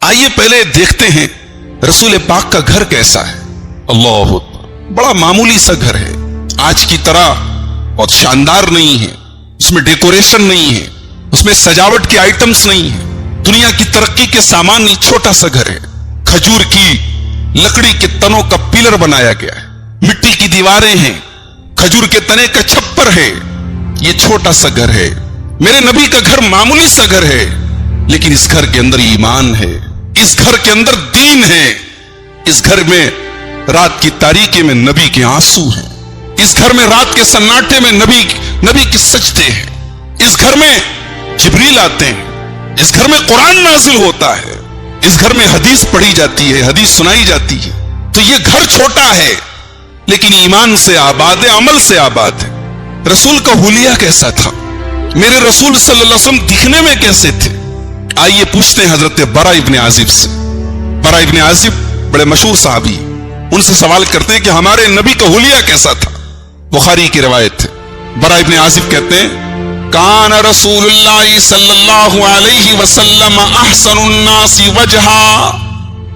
آئیے پہلے دیکھتے ہیں رسول پاک کا گھر کیسا ہے. اللہ اکبر. بڑا معمولی سا گھر ہے، آج کی طرح بہت شاندار نہیں ہے، اس میں ڈیکوریشن نہیں ہے، اس میں سجاوٹ کے آئٹمز نہیں ہیں، دنیا کی ترقی کے سامان نہیں. چھوٹا سا گھر ہے، کھجور کی لکڑی کے تنوں کا پلر بنایا گیا ہے، مٹی کی دیواریں ہیں، کھجور کے تنے کا چھپر ہے. یہ چھوٹا سا گھر ہے. میرے نبی کا گھر معمولی سا گھر ہے، لیکن اس گھر کے اندر ایمان ہے، اس گھر کے اندر دین ہے. اس گھر میں رات کی تاریکی میں نبی کے آنسو ہیں، اس گھر میں رات کے سناٹے میں نبی کے سجدے ہیں. اس گھر میں جبریل آتے ہیں، اس گھر میں قرآن نازل ہوتا ہے، اس گھر میں حدیث پڑھی جاتی ہے، حدیث سنائی جاتی ہے. تو یہ گھر چھوٹا ہے لیکن ایمان سے آباد ہے، عمل سے آباد ہے. رسول کا حلیہ کیسا تھا؟ میرے رسول صلی اللہ علیہ وسلم دکھنے میں کیسے تھے؟ آئیے پوچھتے ہیں حضرت برا ابن عازب سے. برا ابن عازب بڑے مشہور صحابی، ان سے سوال کرتے ہیں کہ ہمارے نبی کا حلیہ کیسا تھا؟ بخاری کی روایت ہے. برا ابن عازب کہتے ہیں کان رسول اللہ صلی اللہ علیہ وسلم احسن الناس وجہا.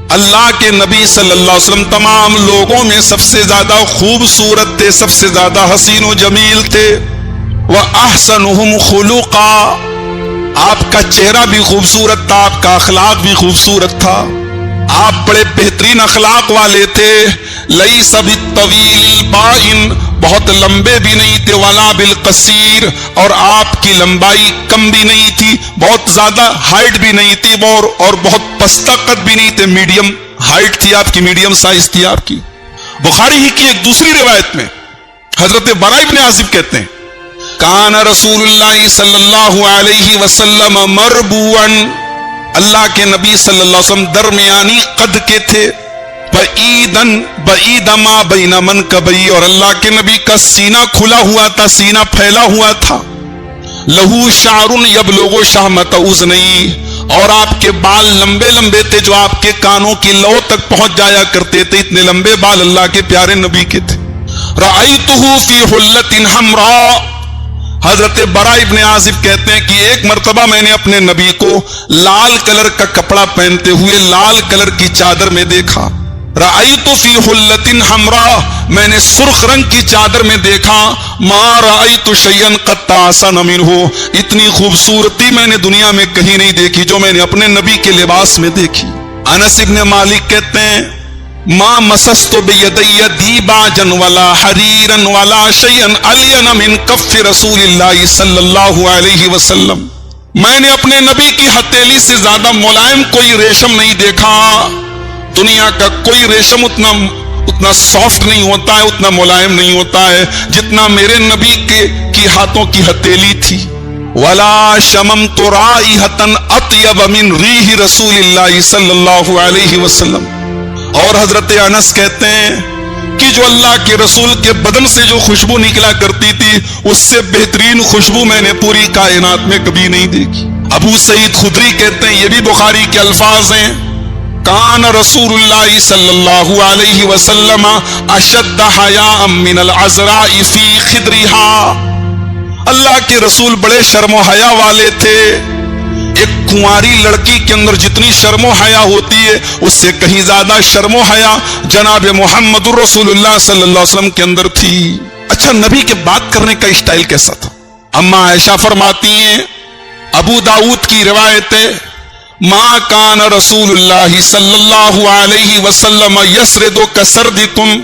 اللہ کے نبی صلی اللہ علیہ وسلم تمام لوگوں میں سب سے زیادہ خوبصورت تھے، سب سے زیادہ حسین و جمیل تھے. وَأَحْسَنُهُمْ خُلُقًا. آپ کا چہرہ بھی خوبصورت تھا، آپ کا اخلاق بھی خوبصورت تھا، آپ بڑے بہترین اخلاق والے تھے. لَيْسَ بِالطَّوِيلِ الْبَائِنِ. بہت لمبے بھی نہیں تھے، وَلَا بِالْقَصِيرِ. اور آپ کی لمبائی کم بھی نہیں تھی، بہت زیادہ ہائٹ بھی نہیں تھی، اور بہت پستہ قد بھی نہیں تھے، میڈیم ہائٹ تھی آپ کی، میڈیم سائز تھی آپ کی. بخاری ہی کی ایک دوسری روایت میں حضرت برا ابن عازب کہتے ہیں کان رسول اللہ صلی اللہ علیہ وسلم مربوعاً. اللہ کے نبی صلی اللہ علیہ وسلم درمیانی قد کے تھے. بعید ما بین منکبی. اور اللہ کے نبی کا سینہ کھلا ہوا تھا، سینہ پھیلا ہوا تھا. لہو شعر یبلغ شحمۃ اذنی. اور آپ کے بال لمبے لمبے تھے جو آپ کے کانوں کی لو تک پہنچ جایا کرتے تھے. اتنے لمبے بال اللہ کے پیارے نبی کے تھے. رأیتہ فی حلۃ حمراء. حضرت برا ابن عازب کہتے ہیں کہ ایک مرتبہ میں نے اپنے نبی کو لال کلر کا کپڑا پہنتے ہوئے لال کلر کی چادر میں دیکھا. رأیت فی حلۃ حمراء. میں نے سرخ رنگ کی چادر میں دیکھا. ما رأیت شیئا قط احسن منہ. اتنی خوبصورتی میں نے دنیا میں کہیں نہیں دیکھی جو میں نے اپنے نبی کے لباس میں دیکھی. انس ابن مالک کہتے ہیں ما مسست بیدی دیباجا ولا حریرا ولا شیئا الین من کف رسول اللہ صلی اللہ علیہ وسلم. میں نے اپنے نبی کی ہتھیلی سے زیادہ ملائم کوئی ریشم نہیں دیکھا. دنیا کا کوئی ریشم اتنا سافٹ نہیں ہوتا ہے، اتنا ملائم نہیں ہوتا ہے جتنا میرے نبی کی ہاتھوں کی ہتھیلی تھی. ولا شممت رائحۃ اطیب من ریح رسول اللہ صلی اللہ علیہ وسلم. اور حضرت انس کہتے ہیں کہ جو اللہ کے رسول کے بدن سے جو خوشبو نکلا کرتی تھی اس سے بہترین خوشبو میں نے پوری کائنات میں کبھی نہیں دیکھی. ابو سعید خدری کہتے ہیں، یہ بھی بخاری کے الفاظ ہیں، کان رسول اللہ صلی اللہ علیہ وسلم اشد حیاء من العذراء فی خدرها. اللہ کے رسول بڑے شرم و حیا والے تھے. ایک کنواری لڑکی کے اندر جتنی شرم و حیا ہوتی ہے اس سے کہیں زیادہ شرم و حیا جناب محمد رسول اللہ صلی اللہ علیہ وسلم کے اندر تھی. اچھا، نبی کے بات کرنے کا اسٹائل کیسا تھا؟ اما عائشہ فرماتی ہیں، ابو داؤد کی روایت ہے، ما کان رسول اللہ صلی اللہ علیہ وسلم یسرد کسردکم.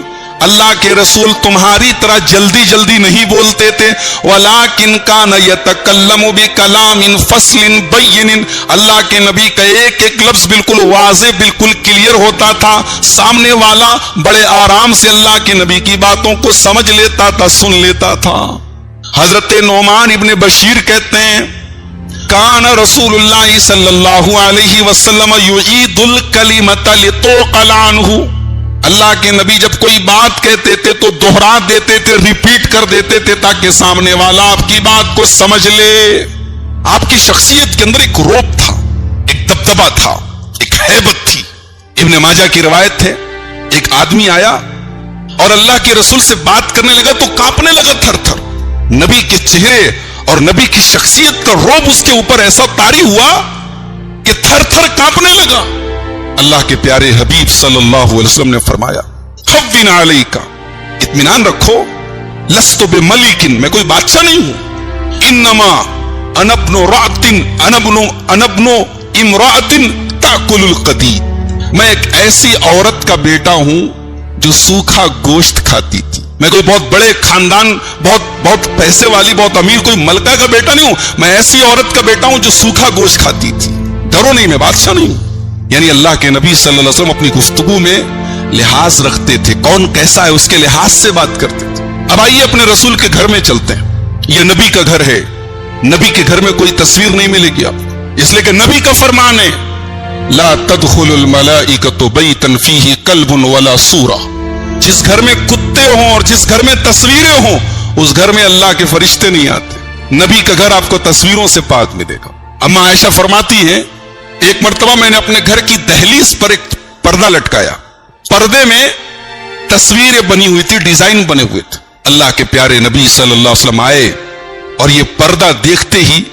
اللہ کے رسول تمہاری طرح جلدی جلدی نہیں بولتے تھے. ولیکن کان یتکلم بکلام فصل بین. اللہ کے نبی کا ایک ایک لفظ بالکل واضح، بالکل کلیئر ہوتا تھا. سامنے والا بڑے آرام سے اللہ کے نبی کی باتوں کو سمجھ لیتا تھا، سن لیتا تھا. حضرت نعمان ابن بشیر کہتے ہیں کان رسول اللہ صلی اللہ علیہ وسلم یعید الکلمۃ لتعقل عنہ. اللہ کے نبی جب کوئی بات کہتے تھے تو دوہرا دیتے تھے، ریپیٹ کر دیتے تھے تاکہ سامنے والا آپ کی بات کو سمجھ لے. آپ کی شخصیت کے اندر ایک روب تھا، ایک دبدبا تھا، ایک ہیبت تھی. ابن ماجہ کی روایت ہے، ایک آدمی آیا اور اللہ کے رسول سے بات کرنے لگا تو کانپنے لگا تھر تھر. نبی کے چہرے اور نبی کی شخصیت کا روب اس کے اوپر ایسا طاری ہوا کہ تھر تھر کانپنے لگا. اللہ کے پیارے حبیب صلی اللہ علیہ وسلم نے فرمایا خوّن علیکا، اطمینان رکھو، لست بملکن، میں کوئی بادشاہ نہیں ہوں، انما انا ابن رعت، انا ابن امرأت تاکل القدید، میں ایک ایسی عورت کا بیٹا ہوں جو سوکھا گوشت کھاتی تھی، میں کوئی بہت بڑے خاندان، بہت پیسے والی، بہت امیر کوئی ملکہ کا بیٹا نہیں ہوں، میں ایسی عورت کا بیٹا ہوں جو سوکھا گوشت کھاتی تھی، ڈرو نہیں، میں بادشاہ نہیں ہوں۔ یعنی اللہ کے نبی صلی اللہ علیہ وسلم اپنی گفتگو میں لحاظ رکھتے تھے، کون کیسا ہے اس کے لحاظ سے بات کرتے تھے۔ اب آئیے اپنے رسول کے گھر میں چلتے ہیں، یہ نبی کا گھر ہے، نبی کے گھر میں کوئی تصویر نہیں ملے گی آپ، اس لیے کہ نبی کا فرمان ہے لا تدخل الملائکۃ بیتا فیہ کلب ولا صورہ، جس گھر میں کتے ہوں اور جس گھر میں تصویریں ہوں اس گھر میں اللہ کے فرشتے نہیں آتے۔ نبی کا گھر آپ کو تصویروں سے پاک ملے گا۔ اما عائشہ فرماتی ہیں ایک مرتبہ میں نے اپنے گھر کی دہلیز پر ایک پردہ لٹکایا، پردے میں تصویریں بنی ہوئی تھی، ڈیزائن بنے ہوئے تھے۔ اللہ کے پیارے نبی صلی اللہ علیہ وسلم آئے اور یہ پردہ دیکھتے ہی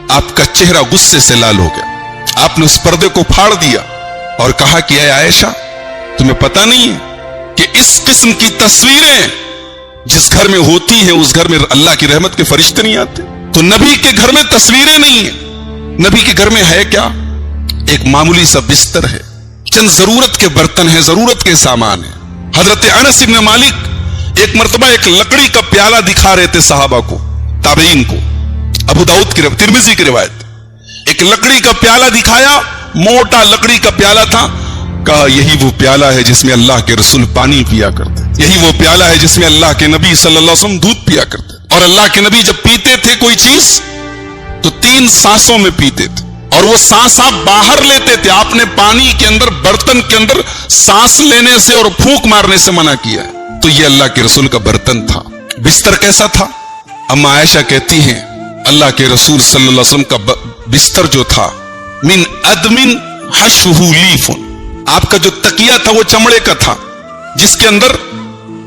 آپ کا چہرہ غصے سے لال ہو گیا، آپ نے اس پردے کو پھاڑ دیا اور کہا کہ اے عائشہ تمہیں پتہ نہیں ہے کہ اس قسم کی تصویریں جس گھر میں ہوتی ہیں اس گھر میں اللہ کی رحمت کے فرشتے نہیں آتے۔ تو نبی کے گھر میں تصویریں نہیں ہیں، نبی کے گھر میں ہے کیا؟ ایک معمولی سا بستر ہے، چند ضرورت کے برتن ہیں، ضرورت کے سامان ہیں۔ حضرت انس بن مالک ایک مرتبہ ایک لکڑی کا پیالہ دکھا رہے تھے صحابہ کو، تابعین کو، ابو داؤد کی ترمذی کی روایت، ایک لکڑی کا پیالہ دکھایا، موٹا لکڑی کا پیالہ تھا، کہا یہی وہ پیالہ ہے جس میں اللہ کے رسول پانی پیا کرتے، یہی وہ پیالہ ہے جس میں اللہ کے نبی صلی اللہ علیہ وسلم دودھ پیا کرتے، اور اللہ کے نبی جب پیتے تھے کوئی چیز تو 3 سانسوں میں پیتے تھے، اور وہ سانس آپ باہر لیتے تھے، آپ نے پانی کے اندر، برتن کے اندر سانس لینے سے اور پھونک مارنے سے منع کیا ہے۔ تو یہ اللہ کے رسول کا برتن تھا۔ بستر کیسا تھا؟ اما عائشہ کہتی ہیں اللہ کے رسول صلی اللہ علیہ وسلم کا بستر جو تھا من ادم حشوہ لیف، آپ کا جو تکیہ تھا وہ چمڑے کا تھا جس کے اندر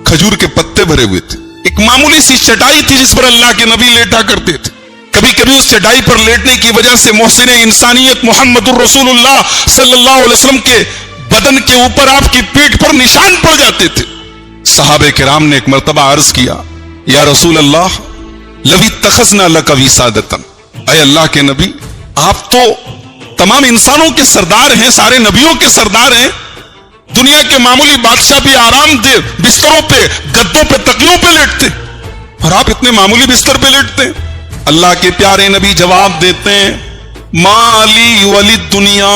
کھجور کے پتے بھرے ہوئے تھے، ایک معمولی سی چٹائی تھی جس پر اللہ کے نبی لیٹا کرتے تھے۔ کبھی کبھی اس چٹائی پر لیٹنے کی وجہ سے محسن انسانیت محمد الرسول اللہ صلی اللہ علیہ وسلم کے بدن کے اوپر آپ کی پیٹھ پر نشان پڑ جاتے تھے۔ صحابہ کرام نے ایک مرتبہ عرض کیا یا رسول اللہ لو اتخذنا لک وسادۃ، اے اللہ کے نبی آپ تو تمام انسانوں کے سردار ہیں، سارے نبیوں کے سردار ہیں، دنیا کے معمولی بادشاہ بھی آرام دہ بستروں پہ، گدوں پہ، تکیوں پہ لیٹتے، اور آپ اتنے معمولی بستر پہ لیٹتے ہیں۔ اللہ کے پیارے نبی جواب دیتے ہیں ما لی ولی دنیا،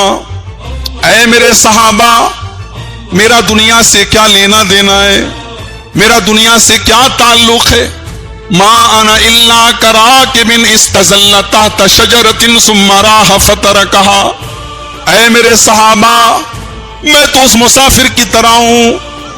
اے میرے صحابہ میرا دنیا سے کیا لینا دینا ہے، میرا دنیا سے کیا تعلق ہے، ما انا الا کراکب استظل تحت شجرۃ ثم راح فترکها، اے میرے صحابہ میں تو اس مسافر کی طرح ہوں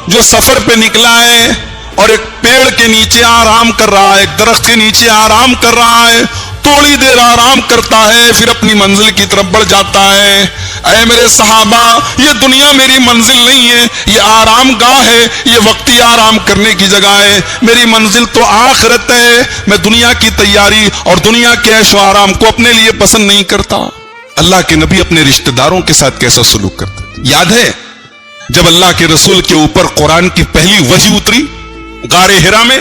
جو سفر پہ نکلا ہے اور ایک پیڑ کے نیچے آرام کر رہا ہے، ایک درخت کے نیچے آرام کر رہا ہے، تھوڑی دیر آرام کرتا ہے پھر اپنی منزل کی طرف بڑھ جاتا ہے۔ اے میرے صحابہ یہ دنیا میری منزل نہیں ہے، یہ آرام گاہ ہے، یہ وقتی آرام کرنے کی جگہ ہے، میری منزل تو آخرت ہے۔ میں دنیا کی تیاری اور دنیا کے عیش و آرام کو اپنے لیے پسند نہیں کرتا۔ اللہ کے نبی اپنے رشتہ داروں کے ساتھ کیسا سلوک کرتے؟ یاد ہے جب اللہ کے رسول کے اوپر قرآن کی پہلی وحی اتری غار حرا میں،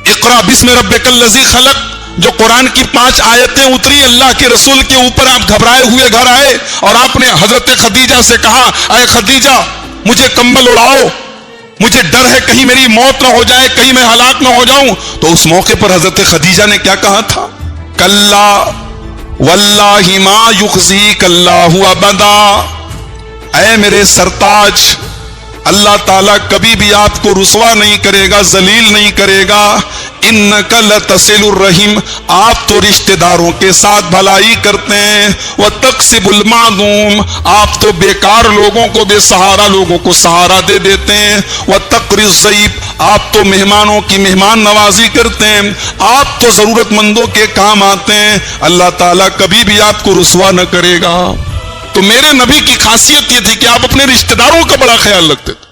اقرا بسم ربک الذی خلق، جو قرآن کی 5 آیتیں اتری اللہ کے رسول کے اوپر، آپ گھبرائے ہوئے گھر آئے اور آپ نے حضرت خدیجہ سے کہا اے خدیجہ مجھے کمبل اڑاؤ، مجھے ڈر ہے کہیں میری موت نہ ہو جائے، کہیں میں ہلاک نہ ہو جاؤں۔ تو اس موقع پر حضرت خدیجہ نے کیا کہا تھا؟ کلا واللہ ما یخزیک اللہ ابدا، اے میرے سرتاج اللہ تعالیٰ کبھی بھی آپ کو رسوا نہیں کرے گا، ذلیل نہیں کرے گا۔ انک لتصل الرحم، آپ تو رشتہ داروں کے ساتھ بھلائی کرتے ہیں، وتکسب المعدوم، آپ تو بیکار لوگوں کو، بے سہارا لوگوں کو سہارا دے دیتے ہیں، وتقری الضیف، آپ تو مہمانوں کی مہمان نوازی کرتے ہیں، آپ تو ضرورت مندوں کے کام آتے ہیں، اللہ تعالیٰ کبھی بھی آپ کو رسوا نہ کرے گا۔ تو میرے نبی کی خاصیت یہ تھی کہ آپ اپنے رشتہ داروں کا بڑا خیال رکھتے تھے۔